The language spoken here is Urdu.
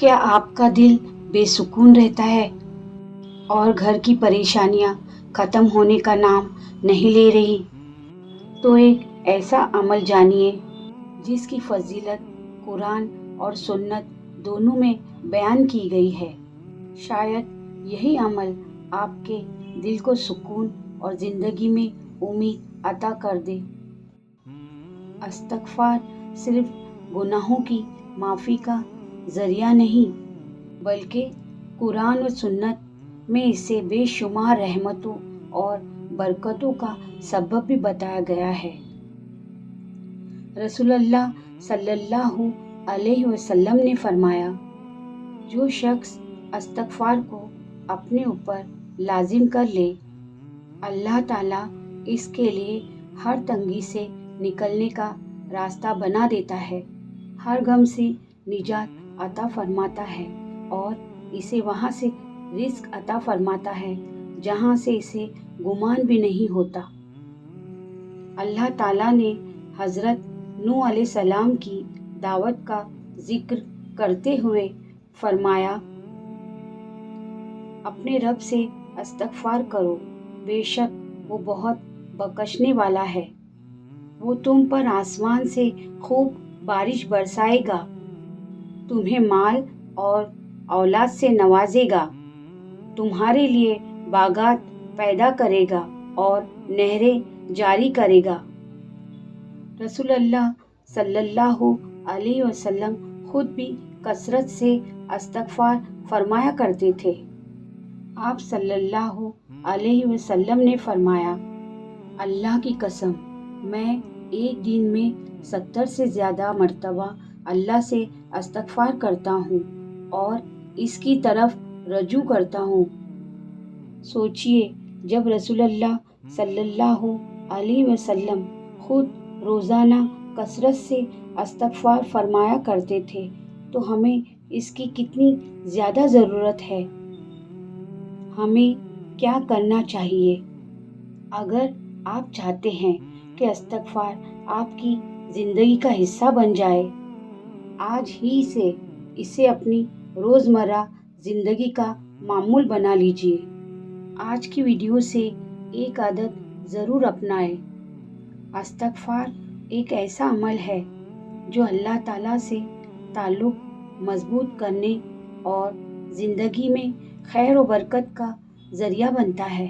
کیا آپ کا دل بے سکون رہتا ہے اور گھر کی پریشانیاں ختم ہونے کا نام نہیں لے رہی؟ تو ایک ایسا عمل جانیے جس کی فضیلت قرآن اور سنت دونوں میں بیان کی گئی ہے۔ شاید یہی عمل آپ کے دل کو سکون اور زندگی میں امید عطا کر دے۔ استغفار صرف گناہوں کی معافی کا ذریعہ نہیں، بلکہ قرآن و سنت میں اسے بے شمار رحمتوں اور برکتوں کا سبب بھی بتایا گیا ہے۔ رسول اللہ صلی اللہ علیہ وسلم نے فرمایا، جو شخص استغفار کو اپنے اوپر لازم کر لے، اللہ تعالیٰ اس کے لیے ہر تنگی سے نکلنے کا راستہ بنا دیتا ہے، ہر غم سے نجات عطا فرماتا ہے اور اسے وہاں سے رزق عطا فرماتا ہے جہاں سے اسے گمان بھی نہیں ہوتا۔ اللہ تعالیٰ نے حضرت نوح علیہ السلام کی دعوت کا ذکر کرتے ہوئے فرمایا، اپنے رب سے استغفار کرو، بے شک وہ بہت بخشنے والا ہے۔ وہ تم پر آسمان سے خوب بارش برسائے گا، تمہیں مال اور اولاد سے نوازے گا، تمہارے لیے باغات پیدا کرے گا اور نہریں جاری کرے گا۔ رسول اللہ صلی اللہ علیہ وسلم خود بھی کثرت سے استغفار فرمایا کرتے تھے۔ آپ صلی اللہ علیہ وسلم نے فرمایا، اللہ کی قسم، میں ایک دن میں 70 سے زیادہ مرتبہ اللہ سے استغفار کرتا ہوں اور اس کی طرف رجوع کرتا ہوں۔ سوچئے، جب رسول اللہ صلی اللہ علیہ وسلم خود روزانہ کثرت سے استغفار فرمایا کرتے تھے تو ہمیں اس کی کتنی زیادہ ضرورت ہے۔ ہمیں کیا کرنا چاہیے؟ اگر آپ چاہتے ہیں کہ استغفار آپ کی زندگی کا حصہ بن جائے، آج ہی سے اسے اپنی روزمرہ زندگی کا معمول بنا لیجئے۔ آج کی ویڈیو سے ایک عادت ضرور اپنائیں۔ استغفار ایک ایسا عمل ہے جو اللہ تعالیٰ سے تعلق مضبوط کرنے اور زندگی میں خیر و برکت کا ذریعہ بنتا ہے۔